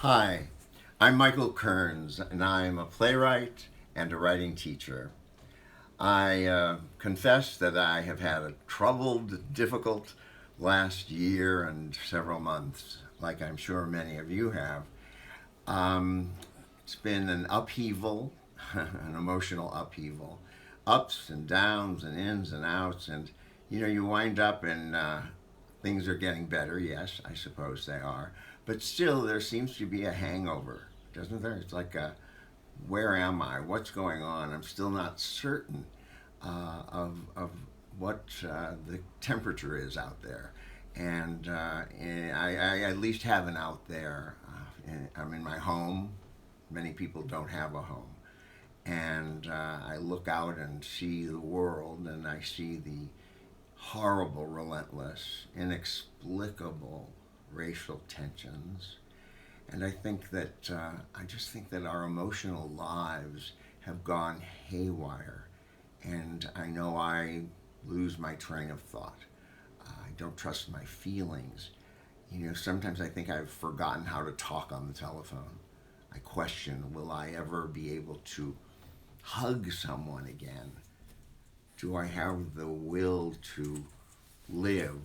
Hi, I'm Michael Kearns, and I'm a playwright and a writing teacher. I confess that I have had a troubled, difficult last year and several months, like I'm sure many of you have. Um, it's been an upheaval, an emotional upheaval, ups and downs and ins and outs, and you wind up and things are getting better. Yes, I suppose they are, but still, there seems to be a hangover, doesn't there? It's like, where am I? What's going on? I'm still not certain of what the temperature is out there. And I at least have an out there. I'm in my home. Many people don't have a home. And I look out and see the world, and I see the horrible, relentless, inexplicable racial tensions. And I just think that our emotional lives have gone haywire. And I know I lose my train of thought. I don't trust my feelings. Sometimes I think I've forgotten how to talk on the telephone. I question, will I ever be able to hug someone again? Do I have the will to live?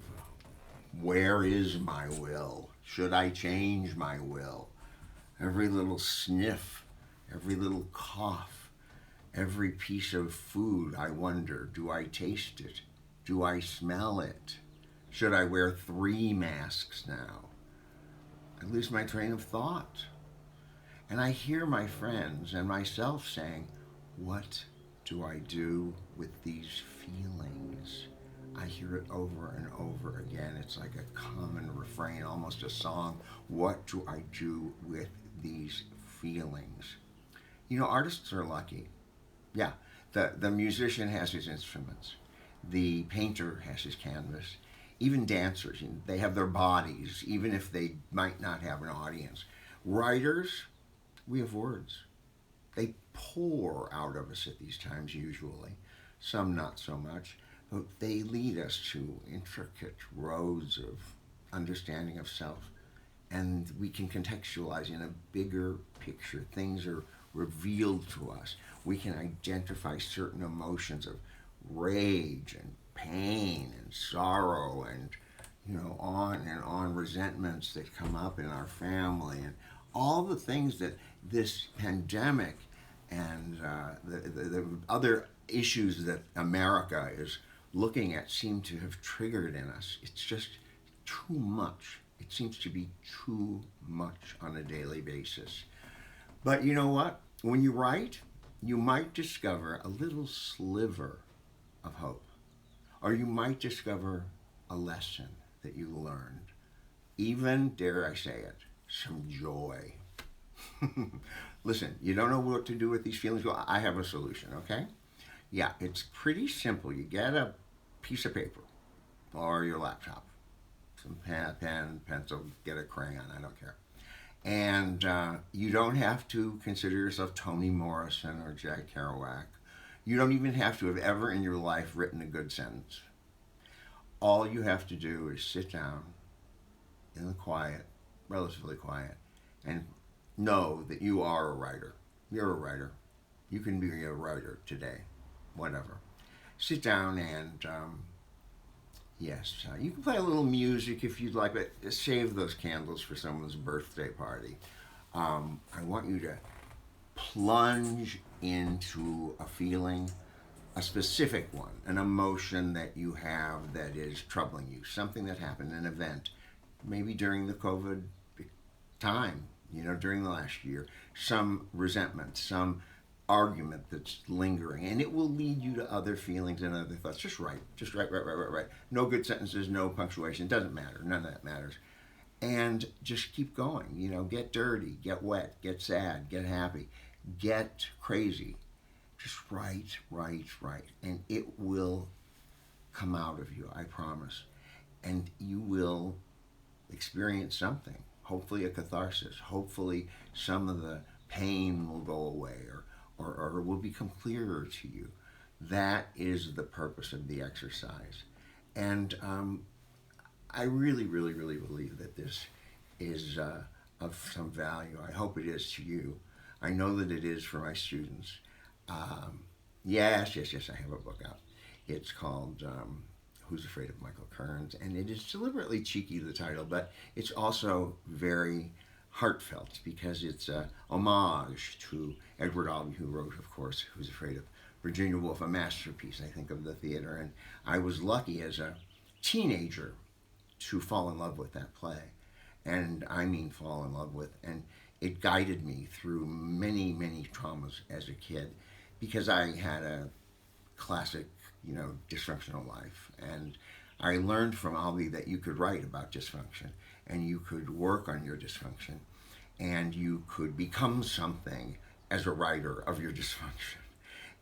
Where is my will? Should I change my will? Every little sniff, every little cough, every piece of food, I wonder, do I taste it? Do I smell it? Should I wear 3 masks now? I lose my train of thought. And I hear my friends and myself saying, what do I do with these feelings? I hear it over and over again. It's like a common refrain, almost a song. What do I do with these feelings? Artists are lucky. Yeah, the musician has his instruments. The painter has his canvas. Even dancers, they have their bodies, even if they might not have an audience. Writers, we have words. They pour out of us at these times, usually. Some not so much. But they lead us to intricate roads of understanding of self. And we can contextualize in a bigger picture. Things are revealed to us. We can identify certain emotions of rage and pain and sorrow and on and on, resentments that come up in our family, and all the things that this pandemic and the other issues that America is looking at seem to have triggered in us. It's just too much. It seems to be too much on a daily basis. But you know what? When you write, you might discover a little sliver of hope, or you might discover a lesson that you learned. Even, dare I say it, some joy. Listen, you don't know what to do with these feelings? Well, I have a solution, okay? Yeah, it's pretty simple. You get a piece of paper or your laptop, some pen, pencil, get a crayon, I don't care. And you don't have to consider yourself Toni Morrison or Jack Kerouac. You don't even have to have ever in your life written a good sentence. All you have to do is sit down in the quiet, relatively quiet, and know that you are a writer. You're a writer. You can be a writer today, whatever. Sit down and, yes, you can play a little music if you'd like, but save those candles for someone's birthday party. I want you to plunge into a feeling, a specific one, an emotion that you have that is troubling you, something that happened, an event, maybe during the COVID time, during the last year, some resentment, some argument that's lingering, and it will lead you to other feelings and other thoughts. Just write. No good sentences, no punctuation, doesn't matter, none of that matters. And just keep going, get dirty, get wet, get sad, get happy, get crazy. Just write, and it will come out of you, I promise. And you will experience something, hopefully a catharsis, hopefully some of the pain will go away, or will become clearer to you. That is the purpose of the exercise. And I really, really, really believe that this is of some value. I hope it is to you. I know that it is for my students. Um, yes, I have a book out. It's called Who's Afraid of Michael Kearns? And it is deliberately cheeky, the title, but it's also very heartfelt because it's a homage to Edward Albee, who wrote, of course, Who's Afraid of Virginia Woolf, a masterpiece, I think, of the theater. And I was lucky as a teenager to fall in love with that play. And I mean fall in love with. And it guided me through many, many traumas as a kid because I had a classic, dysfunctional life. And I learned from Albee that you could write about dysfunction and you could work on your dysfunction and you could become something as a writer of your dysfunction.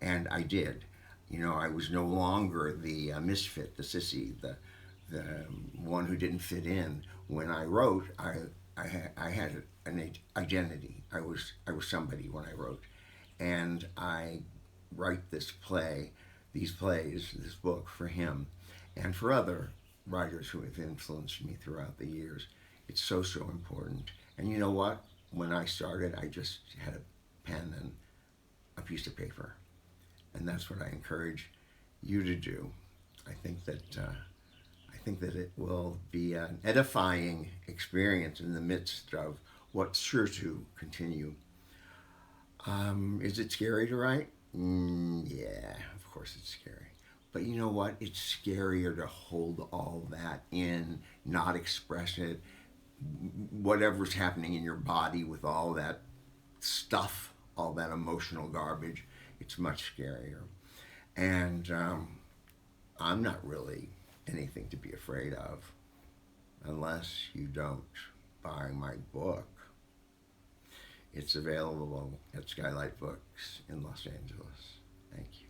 And I did. I was no longer the misfit, the sissy, the one who didn't fit in. When I wrote, I had an identity. I was somebody when I wrote, and I write these plays, this book for him, and for other writers who have influenced me throughout the years. It's so important. And you know what? When I started, I just had a pen and a piece of paper, and that's what I encourage you to do. I think that it will be an edifying experience in the midst of what's sure to continue. Is it scary to write? Yeah, of course it's scary. But you know what? It's scarier to hold all that in, not express it, whatever's happening in your body with all that stuff, all that emotional garbage. It's much scarier. And I'm not really anything to be afraid of unless you don't buy my book. It's available at Skylight Books in Los Angeles. Thank you.